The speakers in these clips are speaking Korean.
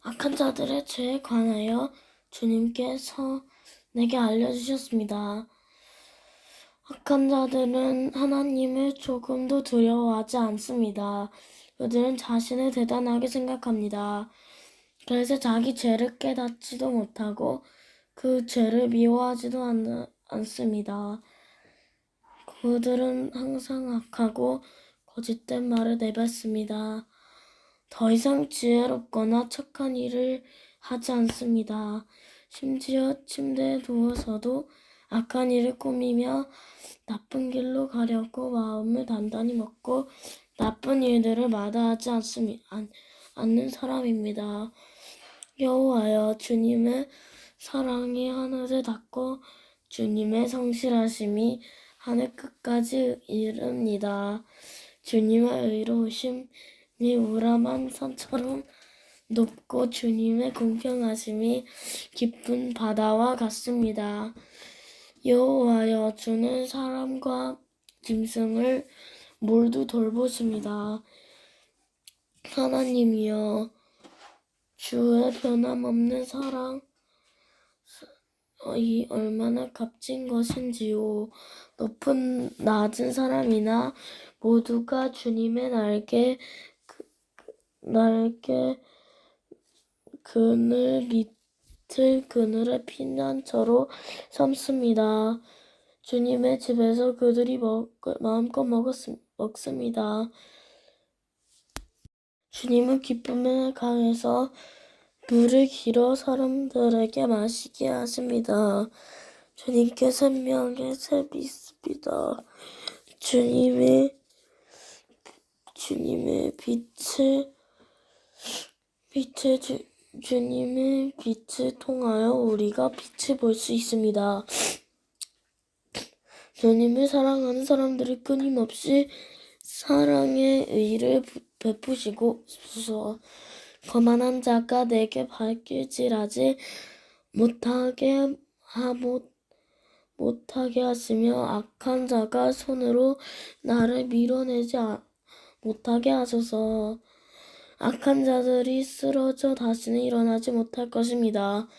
악한 자들의 죄에 관하여 주님께서 내게 알려주셨습니다. 악한 자들은 하나님을 조금도 두려워하지 않습니다. 그들은 자신을 대단하게 생각합니다. 그래서 자기 죄를 깨닫지도 못하고 그 죄를 미워하지도 않습니다. 그들은 항상 악하고 거짓된 말을 내뱉습니다. 더 이상 지혜롭거나 착한 일을 하지 않습니다. 심지어 침대에 누워서도 악한 일을 꾸미며 나쁜 길로 가려고 마음을 단단히 먹고 나쁜 일들을 마다하지 않는 사람입니다. 여호와여, 주님의 사랑이 하늘을 닫고 주님의 성실하심이 하늘 끝까지 이릅니다. 주님의 의로우심이 우람한 산처럼 높고 주님의 공평하심이 깊은 바다와 같습니다. 여호와여, 주는 사람과 짐승을 모두 돌보십니다. 하나님이여, 주의 변함없는 사랑이 얼마나 값진 것인지요. 높은 낮은 사람이나 모두가 주님의 날개 그늘 밑을 그늘의 피난처로 삼습니다. 주님의 집에서 그들이 마음껏 먹습니다. 주님은 기쁨의 강에서 물을 길어 사람들에게 마시게 하십니다. 주님께 생명의 샘이 있습니다. 주님의 주님의 빛을 통하여 우리가 빛을 볼 수 있습니다. 주님을 사랑하는 사람들이 끊임없이 사랑의 의를 베푸시고 거만한 자가 내게 발길질하지 못하게 하시며 악한 자가 손으로 나를 밀어내지 못하게 하소서. 악한 자들이 쓰러져 다시는 일어나지 못할 것입니다.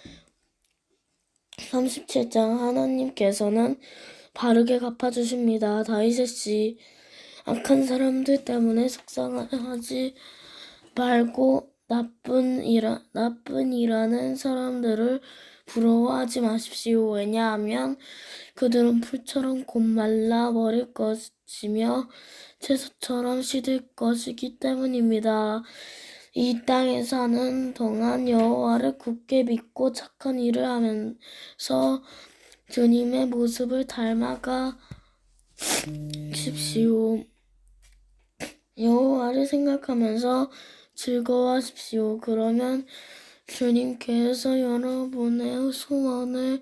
37장. 하나님께서는 바르게 갚아주십니다. 다윗의 시. 악한 사람들 때문에 속상하지 말고 나쁜 일하는 사람들을 부러워하지 마십시오. 왜냐하면 그들은 풀처럼 곧 말라 버릴 것이며 채소처럼 시들 것이기 때문입니다. 이 땅에 사는 동안 여호와를 굳게 믿고 착한 일을 하면서 주님의 모습을 닮아가 십시오. 여호와를 생각하면서 즐거워하십시오. 그러면 주님께서 여러분의 소원을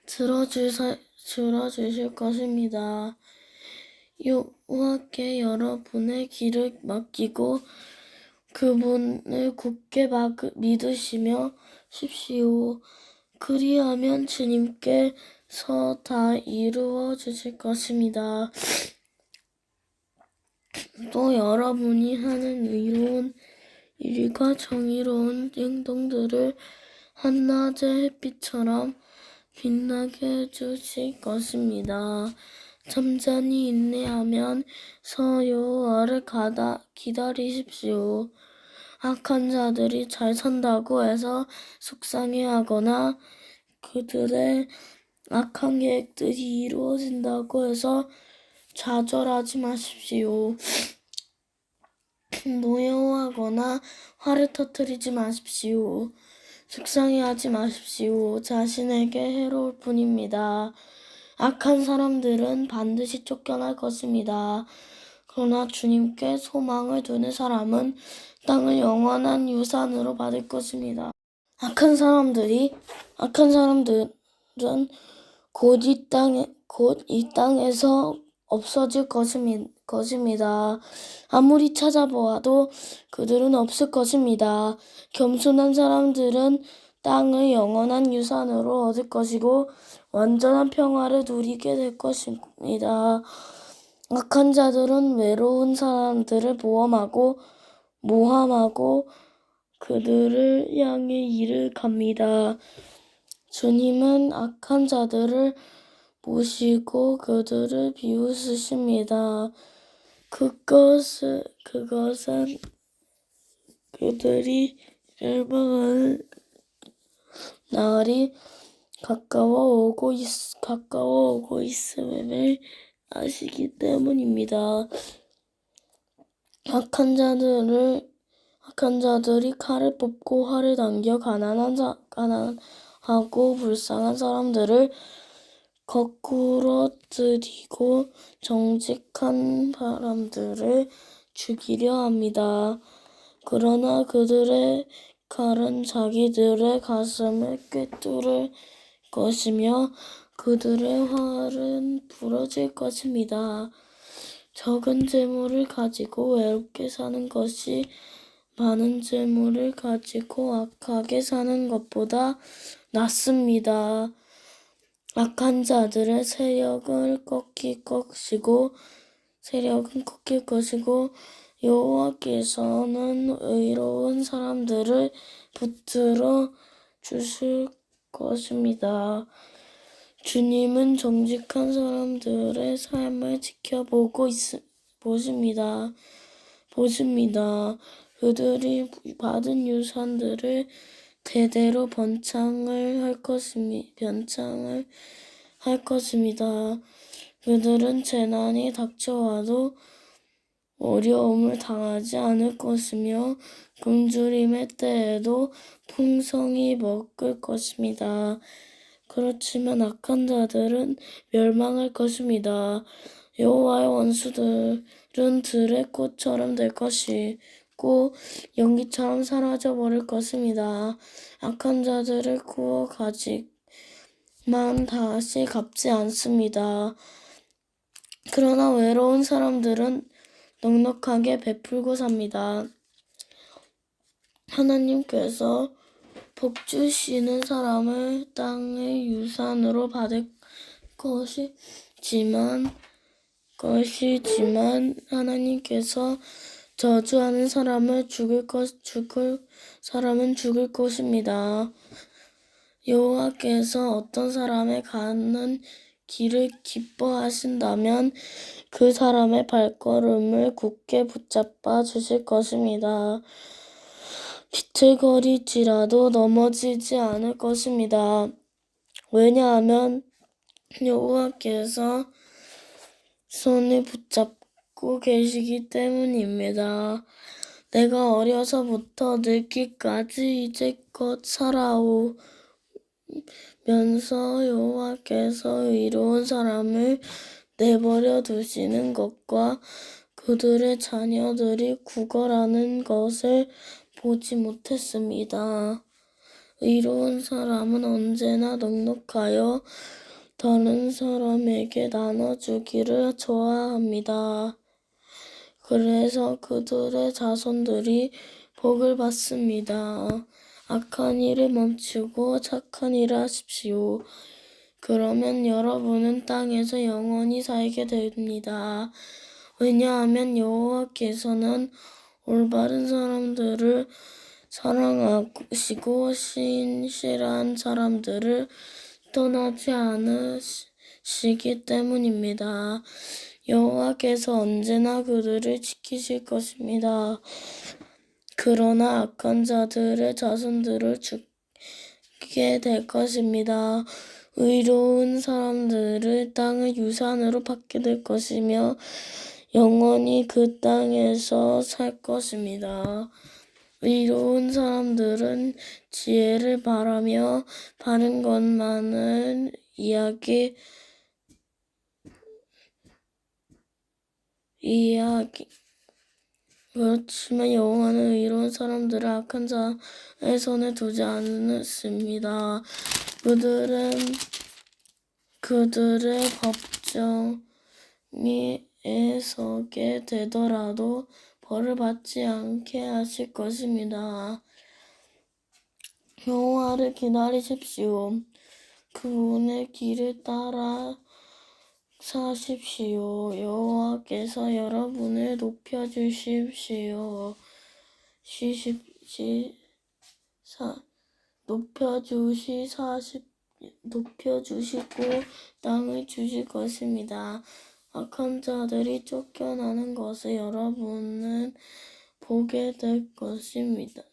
들어주실 것입니다. 여호와께 여러분의 길을 맡기고 그분을 굳게 믿으시며 십시오. 그리하면 주님께서 다 이루어 주실 것입니다. 또 여러분이 하는 의로운 일과 정의로운 행동들을 한낮의 햇빛처럼 빛나게 해주실 것입니다. 잠잠히 인내하면서 여호와를 기다리십시오. 악한 자들이 잘 산다고 해서 속상해하거나 그들의 악한 계획들이 이루어진다고 해서 좌절하지 마십시오. 노여워하거나 화를 터뜨리지 마십시오. 속상해하지 마십시오. 자신에게 해로울 뿐입니다. 악한 사람들은 반드시 쫓겨날 것입니다. 그러나 주님께 소망을 두는 사람은 땅을 영원한 유산으로 받을 것입니다. 악한 사람들은 곧 이 땅에서 없어질 것입니다. 아무리 찾아보아도 그들은 없을 것입니다. 겸손한 사람들은 땅을 영원한 유산으로 얻을 것이고 완전한 평화를 누리게 될 것입니다. 악한 자들은 외로운 사람들을 모함하고 그들을 향해 일을 갑니다. 주님은 악한 자들을 보시고 그들을 비웃으십니다. 그것은 그들이 멸망하는 날이 가까워 오고 있음을 아시기 때문입니다. 악한 자들이 칼을 뽑고 활을 당겨 가난하고 불쌍한 사람들을 거꾸러뜨리고 정직한 사람들을 죽이려 합니다. 그러나 그들의 칼은 자기들의 가슴을 꿰뚫을 것이며 그들의 활은 부러질 것입니다. 적은 재물을 가지고 외롭게 사는 것이 많은 재물을 가지고 악하게 사는 것보다 낫습니다. 악한 자들의 세력은 꺾일 것이고 여호와께서는 의로운 사람들을 붙들어 주실 것입니다. 주님은 정직한 사람들의 삶을 보십니다. 그들이 받은 유산들을 대대로 번창을 할 것입니다. 그들은 재난이 닥쳐와도 어려움을 당하지 않을 것이며 굶주림의 때에도 풍성히 먹을 것입니다. 그렇지만 악한 자들은 멸망할 것입니다. 여호와의 원수들은 들의 꽃처럼 될 것이고 연기처럼 사라져 버릴 것입니다. 악한 자들을 구워 가지만 다시 갚지 않습니다. 그러나 외로운 사람들은 넉넉하게 베풀고 삽니다. 하나님께서 복 주시는 사람을 땅의 유산으로 받을 것이지만 하나님께서 저주하는 사람은 죽을 것입니다. 여호와께서 어떤 사람의 가는 길을 기뻐하신다면 그 사람의 발걸음을 굳게 붙잡아 주실 것입니다. 비틀거릴지라도 넘어지지 않을 것입니다. 왜냐하면 여호와께서 손을 붙잡고 계시기 때문입니다. 내가 어려서부터 늙기까지 이제껏 살아오면서 여호와께서 의로운 사람을 내버려 두시는 것과 그들의 자녀들이 구걸하는 것을 보지 못했습니다. 의로운 사람은 언제나 넉넉하여 다른 사람에게 나눠주기를 좋아합니다. 그래서 그들의 자손들이 복을 받습니다. 악한 일을 멈추고 착한 일을 하십시오. 그러면 여러분은 땅에서 영원히 살게 됩니다. 왜냐하면 여호와께서는 올바른 사람들을 사랑하시고 신실한 사람들을 떠나지 않으시기 때문입니다. 여호와께서 언제나 그들을 지키실 것입니다. 그러나 악한 자들의 자손들을 죽게 될 것입니다. 의로운 사람들을 땅의 유산으로 받게 될 것이며 영원히 그 땅에서 살 것입니다. 의로운 사람들은 지혜를 바라며 바른 것만을 그렇지만 여호와는 의로운 사람들을 악한 자의 손에 두지 않으십니다. 그들의 법정에 서게 되더라도 벌을 받지 않게 하실 것입니다. 여호와를 기다리십시오. 그분의 길을 따라 사십시오. 여호와께서 여러분을 높여주십시오. 높여주시고 땅을 주실 것입니다. 악한 자들이 쫓겨나는 것을 여러분은 보게 될 것입니다.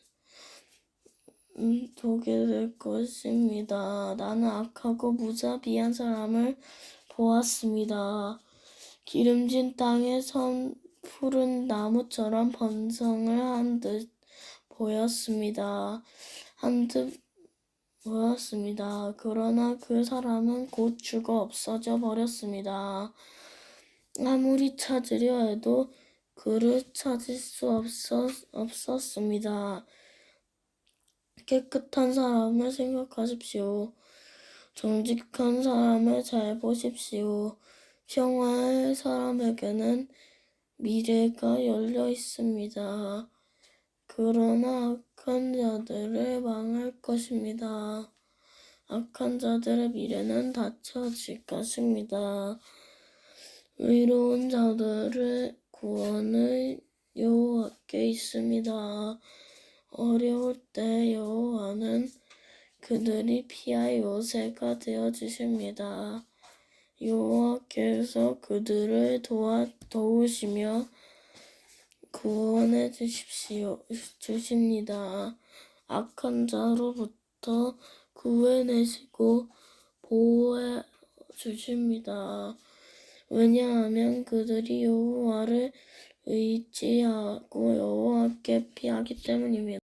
나는 악하고 무자비한 사람을 보았습니다. 기름진 땅에 선 푸른 나무처럼 번성을 한 듯 보였습니다. 그러나 그 사람은 곧 죽어 없어져 버렸습니다. 아무리 찾으려 해도 그를 찾을 수 없었습니다. 깨끗한 사람을 생각하십시오. 정직한 사람을 잘 보십시오. 평화의 사람에게는 미래가 열려 있습니다. 그러나 악한 자들을 망할 것입니다. 악한 자들의 미래는 닫혀질 것입니다. 의로운 자들의 구원은 여호와께 있습니다. 어려울 때 여호와는 그들이 피할 요새가 되어 주십니다. 여호와께서 그들을 도우시며 구원해 주십니다. 악한 자로부터 구해내시고 보호해 주십니다. 왜냐하면 그들이 여호와를 의지하고 여호와께 피하기 때문입니다.